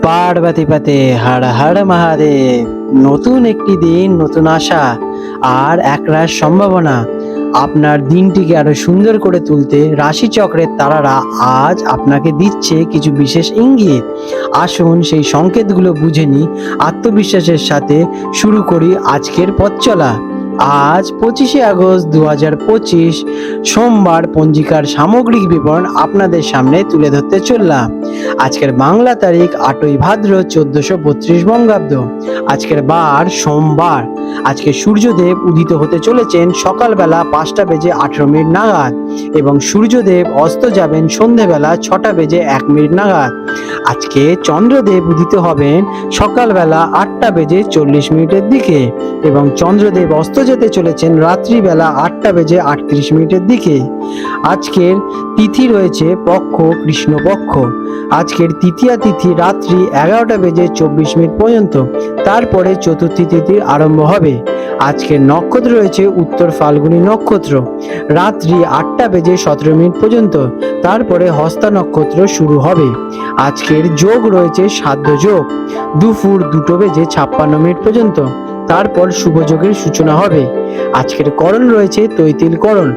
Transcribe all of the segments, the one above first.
পার্বতী পাতে হর হর মহাদেব। নতুন একটি দিন, নতুন আশা আর একরাশ সম্ভাবনা। আপনার দিনটিকে আরো সুন্দর করে তুলতে রাশিচক্রের তারারা আজ আপনাকে দিচ্ছে কিছু বিশেষ ইঙ্গিত। আসুন সেই সংকেতগুলো বুঝে নিই। আত্মবিশ্বাসের সাথে শুরু করি আজকের পথ চলা। আজ 25শে আগস্ট 2025 সোমবার। পঞ্জিকার সামগ্রিক বিবরণ আপনাদের সামনে তুলে ধরতে চললাম। আজকের বাংলা তারিখ 8ই ভাদ্র 1432 বঙ্গাব্দ। আজকের বার সোমবার। আজকে সূর্যদেব উদিত হতে চলেছেন সকালবেলা 5টা বেজে 18 মিনিট নাগাদ এবং সূর্যদেব অস্ত যাবেন সন্ধেবেলা 6টা বেজে 1 মিনিট নাগাদ। আজকে চন্দ্রদেব উদিত হবেন সকালবেলা 8টা বেজে 40 মিনিটের দিকে এবং চন্দ্রদেব অস্ত যেতে চলেছেন রাত্রিবেলা 8টা বেজে 38 মিনিটের দিকে। আজকের তিথি রয়েছে পক্ষ কৃষ্ণপক্ষ। আজকের তৃতীয়া তিথি রাত্রি 11টা বেজে 24 মিনিট পর্যন্ত, তারপরে চতুর্থী তিথির আরম্ভ হবে। আজকের নক্ষত্র রয়েছে উত্তর ফাল্গুনী নক্ষত্র রাত্রি 8টা বেজে 17 মিনিট পর্যন্ত, তারপরে হস্তা নক্ষত্র শুরু হবে। আজকের যোগ রয়েছে সাধ্য যোগ দুপুর 2টো বেজে 56 মিনিট পর্যন্ত, তারপর শুভ যোগের সূচনা হবে। আজকের করণ রয়েছে তৈতিল করণ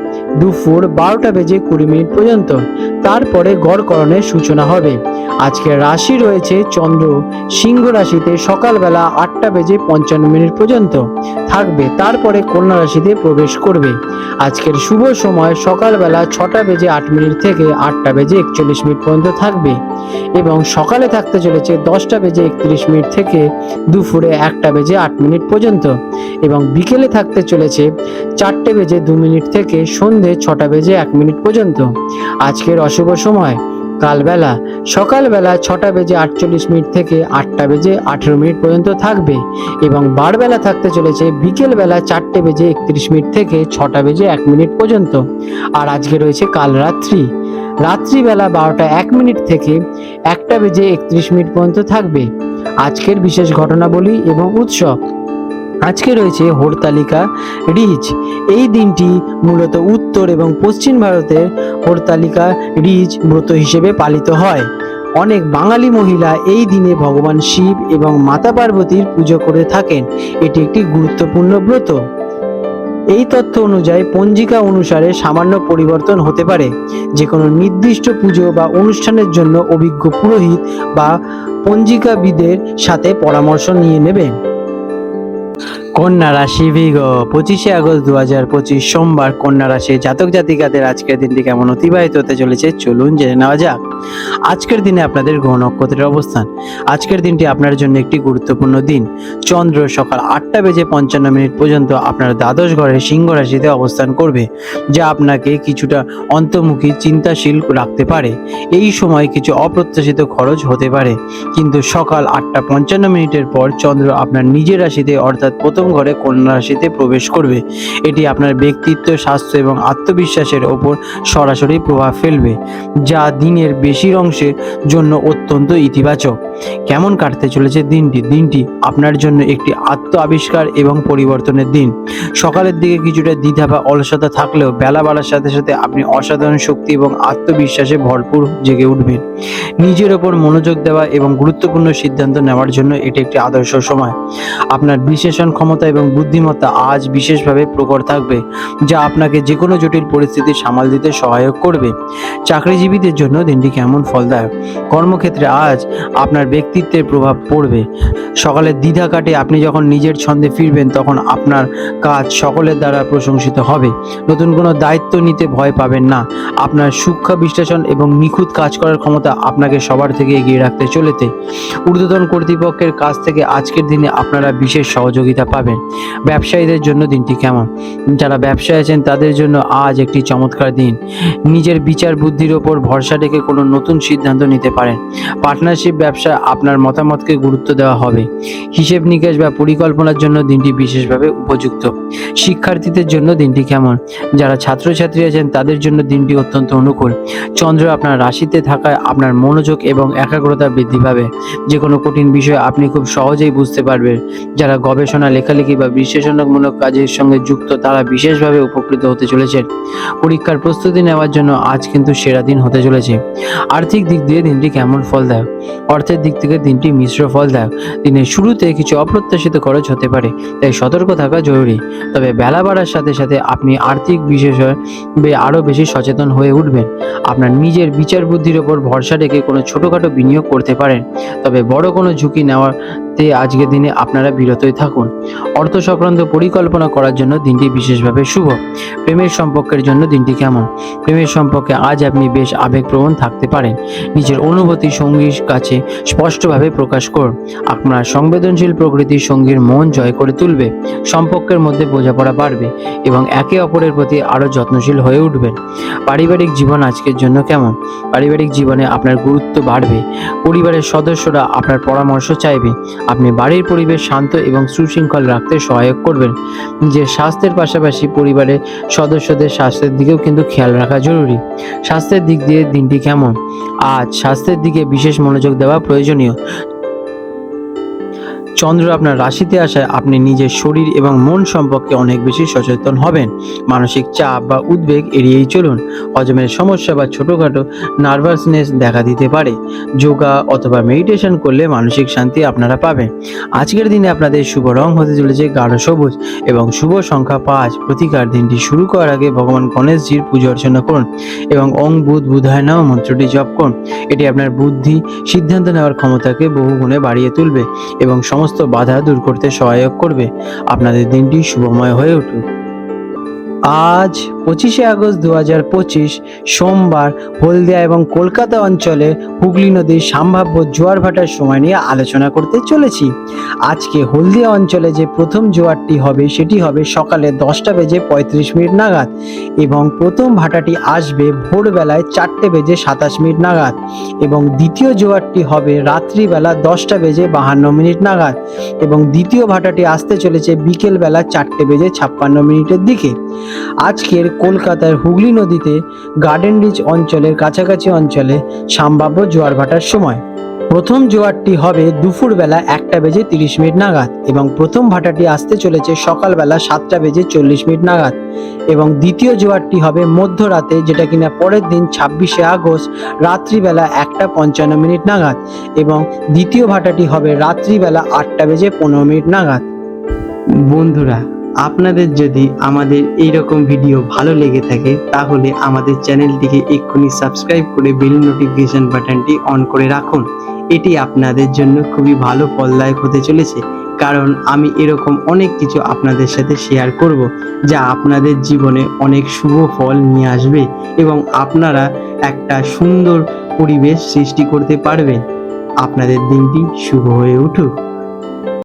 দুপুর 12টা বেজে 20 মিনিট পর্যন্ত, তারপরে গড় করণের সূচনা হবে। আজকের রাশি রয়েছে চন্দ্র সিংহ রাশিতে সকালবেলা 8টা বেজে 55 মিনিট পর্যন্ত থাকবে, তারপরে কন্যা রাশিতে প্রবেশ করবে। আজকের শুভ সময় সকালবেলা 6টা বেজে 8 মিনিট থেকে 8টা বেজে 41 মিনিট পর্যন্ত থাকবে এবং সকালে থাকতে চলেছে 10টা বেজে 31 মিনিট থেকে দুপুরে 1টা বেজে 8 মিনিট পর্যন্ত এবং বিকেলে থাকতে চলেছে 4টে বেজে 2 মিনিট থেকে সন্ধে 6টা বেজে 1 মিনিট পর্যন্ত। আজকের অশুভ সময় কালবেলা সকালবেলা 6টা বেজে 48 মিনিট থেকে 8টা বেজে 18 মিনিট পর্যন্ত থাকবে এবং বারবেলা থাকতে চলেছে বিকেলবেলা 4টে বেজে 31 মিনিট থেকে 6টা বেজে 1 মিনিট পর্যন্ত। আর আজকে রয়েছে কাল রাত্রি রাত্রিবেলা 12টা 1 মিনিট থেকে 1টা বেজে 31 মিনিট পর্যন্ত থাকবে। আজকের বিশেষ ঘটনাবলী এবং উৎসব। আজকে রয়েছে হরতালিকা রিজ। এই দিনটি মূলত উত্তর এবং পশ্চিম ভারতের হরতালিকা রিজ ব্রত হিসেবে পালিত হয়। অনেক বাঙালি মহিলা এই দিনে ভগবান শিব এবং মাতা পার্বতীর পুজো করে থাকেন। এটি একটি গুরুত্বপূর্ণ ব্রত। এই তথ্য অনুযায়ী পঞ্জিকা অনুসারে সামান্য পরিবর্তন হতে পারে। যে কোনো নির্দিষ্ট পুজো বা অনুষ্ঠানের জন্য অভিজ্ঞ পুরোহিত বা পঞ্জিকাবিদের সাথে পরামর্শ নিয়ে নেবেন। কন্যা রাশি ভিগ। 25শে আগস্ট 2025 সোমবার। কন্যা রাশি জাতক জাতিকাদের আজকের দিনটি কেমন অতিবাহিত হতে চলেছে চলুন জেনে নেওয়া যাক। আজকের দিনে আপনাদের গ্রহ নক্ষত্রের অবস্থান। আজকের দিনটি আপনার জন্য একটি গুরুত্বপূর্ণ দিন। চন্দ্র সকাল 8টা বেজে 55 মিনিট পর্যন্ত আপনার দ্বাদশ ঘরে সিংহ রাশিতে অবস্থান করবে, যা আপনাকে কিছুটা অন্তর্মুখী চিন্তাশীল রাখতে পারে। এই সময় কিছু অপ্রত্যাশিত খরচ হতে পারে, কিন্তু সকাল 8টা 55 মিনিটের পর চন্দ্র আপনার নিজের রাশিতে অর্থাৎ প্রথম ঘরে কন্যা রাশিতে প্রবেশ করবে। এটি আপনার ব্যক্তিত্ব, স্বাস্থ্য এবং আত্মবিশ্বাসের ওপর সরাসরি প্রভাব ফেলবে, যা দিনের বেশির অংশের জন্য অত্যন্ত ইতিবাচক। কেমন কাটতে চলেছে দিনটি আপনার জন্য একটি আত্ম আবিষ্কার এবং পরিবর্তনের দিন। সকালের দিকে কিছুটা দ্বিধা বা অলসতা থাকলেও বেলা বাড়ার সাথে সাথে আপনি অসাধারণ শক্তি এবং আত্মবিশ্বাসে ভরপুর জেগে উঠবেন। নিজের ওপর মনোযোগ দেওয়া এবং গুরুত্বপূর্ণ সিদ্ধান্ত নেওয়ার জন্য এটি একটি আদর্শ সময়। আপনার বিশ্লেষণ ক্ষমতা এবং বুদ্ধিমত্তা আজ বিশেষভাবে প্রখর থাকবে, যা আপনাকে যে কোনো জটিল পরিস্থিতি সামাল দিতে সহায়ক করবে। চাকরিজীবীদের জন্য দিনটি কেমন ফলদায়ক। কর্মক্ষেত্রে আজ আপনার ব্যক্তিত্বের প্রভাব পড়বে। সকালের দ্বিধা কাটে আপনি যখন নিজের ছন্দে ফিরবেন, তখন আপনার কাজ সকলের দ্বারা প্রশংসিত হবে। নতুন কোনো দায়িত্ব নিতে ভয় পাবেন না। আপনার সূক্ষ্ম বিশ্লেষণ এবং নিখুঁত কাজ করার ক্ষমতা আপনাকে সবার থেকে এগিয়ে রাখতে চলেছে। ঊর্ধ্বতন কর্তৃপক্ষের কাছ থেকে আজকের দিনে আপনারা বিশেষ সহযোগিতা পাবেন। ব্যবসায়ীদের জন্য দিনটি কেমন। যারা ব্যবসায় আছেন তাদের জন্য আজ একটি চমৎকার দিন। নিজের বিচার বুদ্ধির ওপর ভরসা রেখে কোনো নতুন সিদ্ধান্ত নিতে পারেন। পার্টনারশিপ ব্যবসায় আপনার মতামতকে গুরুত্ব দেওয়া হবে। হিসেব নিকেশ বা পরিকল্পনার জন্য দিনটি বিশেষভাবে উপযুক্ত। শিক্ষার্থীদের জন্য দিনটি কেমন। যারা ছাত্রছাত্রী আছেন তাদের জন্য দিনটি অত্যন্ত অনুকূল। চন্দ্র আপনার রাশিতে থাকায় আপনার মনোযোগ এবং একাগ্রতা বৃদ্ধি পাবে। যে কোনো কঠিন বিষয় আপনি খুব সহজেই বুঝতে পারবেন। যারা গবেষণা, লেখালেখি বা বিশ্লেষণমূলক কাজের সঙ্গে যুক্ত তারা বিশেষভাবে উপকৃত হতে চলেছেন। পরীক্ষার প্রস্তুতি নেওয়ার জন্য আজ কিন্তু সেরা দিন হতে চলেছে। আর্থিক দিক দিয়ে দিনটি কেমন ফলদায়ক। অর্থের দিক দিক থেকে দিনটি মিশ্র ফলদায়ক। দিনের শুরুতে কিছু অপ্রত্যাশিত খরচ হতে পারে, তাই সতর্ক থাকা জরুরি। তবে বেলা বাড়ার সাথে সাথে আপনি আর্থিক বিষয়ে আরও বেশি সচেতন হয়ে উঠবেন। আপনার নিজের বিচার বুদ্ধির ওপর ভরসা রেখে কোনো ছোটোখাটো বিনিয়োগ করতে পারেন, তবে বড় কোনো ঝুঁকি নেওয়াতে আজকের দিনে আপনারা বিরতই থাকুন। অর্থ সংক্রান্ত পরিকল্পনা করার জন্য দিনটি বিশেষভাবে শুভ। প্রেমের সম্পর্কের জন্য দিনটি কেমন? প্রেমের সম্পর্কে আজ আপনি বেশ আবেগপ্রবণ থাকতে পারেন। নিজের অনুভূতি সঙ্গীর কাছে স্পষ্টভাবে প্রকাশ করুন। আপনার সংবেদনশীল প্রকৃতির সঙ্গীর মন জয় করে তুলবে। সম্পর্কের মধ্যে বোঝাপড়া বাড়বে এবং একে অপরের প্রতি আরও যত্নশীল হয়ে উঠবেন। পারিবারিক জীবন আজকের জন্য কেমন? পারিবারিক জীবনে আপনার গুরুত্ব বাড়বে। পরিবারের সদস্যরা আপনার পরামর্শ চাইবে। আপনি বাড়ির পরিবেশ শান্ত এবং সুশৃঙ্খল রাখতে সহায়ক করবেন। নিজের স্বাস্থ্যের পাশাপাশি পরিবারের সদস্যদের স্বাস্থ্যের দিকেও কিন্তু খেয়াল রাখা জরুরি। স্বাস্থ্যের দিক দিয়ে দিনটি কেমন? আজ স্বাস্থ্যের দিকে বিশেষ মনোযোগ দেওয়া প্রয়োজনীয়। চন্দ্র আপনার রাশিতে আসায় আপনি নিজের শরীর এবং মন সম্পর্কে অনেক বেশি সচেতন হবেন। মানসিক চাপ বা উদ্বেগ এড়িয়েই চলুন। হজমের সমস্যা বা ছোটোখাটো নার্ভাসনেস দেখা দিতে পারে। যোগা অথবা মেডিটেশন করলে মানসিক শান্তি আপনারা পাবেন। আজকের দিনে আপনাদের শুভ রং হতে চলেছে গাঢ় সবুজ এবং শুভ সংখ্যা 5। প্রতিকার দিনটি শুরু করার আগে ভগবান গণেশজির পুজো অর্চনা করুন এবং ওং বুধ বুধায় নমঃ মন্ত্রটি জপ করুন। এটি আপনার বুদ্ধি, সিদ্ধান্ত নেওয়ার ক্ষমতাকে বহুগুণে বাড়িয়ে তুলবে এবং সমস্ত বাধা দূর করতে সহায়ক করবে। আপনাদের দিনটি শুভময় হয়ে উঠুক। আজ 25শে আগস্ট 2025 সোমবার হলদিয়া এবং কলকাতা অঞ্চলে হুগলি নদীর সম্ভাব্য জোয়ার ভাটার সময় নিয়ে আলোচনা করতে চলেছি। আজকে হলদিয়া অঞ্চলে যে প্রথম জোয়ারটি হবে সেটি হবে সকালে 10:35 নাগাদ এবং প্রথম ভাটাটি আসবে ভোরবেলায় 4:27 নাগাদ এবং দ্বিতীয় জোয়ারটি হবে রাত্রিবেলা 10:52 নাগাদ এবং দ্বিতীয় ভাটাটি আসতে চলেছে বিকেলবেলা 4:56 দিকে। আজকের কলকাতার হুগলি নদীতে গার্ডেন রিচ অঞ্চলের কাছাকাছি অঞ্চলে সম্ভাব্য জোয়ার ভাটার সময় প্রথম জোয়ারটি হবে দুপুরবেলা 1:30 নাগাদ এবং প্রথম ভাটাটি আসতে চলেছে সকালবেলা 7:40 নাগাদ এবং দ্বিতীয় জোয়ারটি হবে মধ্যরাতে, যেটা কিনা পরের দিন 26শে আগস্ট রাত্রিবেলা 1:55 নাগাদ এবং দ্বিতীয় ভাটাটি হবে রাত্রিবেলা 8:15 নাগাদ। বন্ধুরা, আপনাদের যদি আমাদের এইরকম ভিডিও ভালো লেগে থাকে তাহলে আমাদের চ্যানেলটিকে এক্ষুনি সাবস্ক্রাইব করে বেল নোটিফিকেশন বাটনটি অন করে রাখুন। এটি আপনাদের জন্য খুবই ভালো ফলদায়ক হতে চলেছে, কারণ আমি এরকম অনেক কিছু আপনাদের সাথে শেয়ার করব যা আপনাদের জীবনে অনেক শুভ ফল নিয়ে আসবে এবং আপনারা একটা সুন্দর পরিবেশ সৃষ্টি করতে পারবেন। আপনাদের দিনটি শুভ হয়ে উঠুক।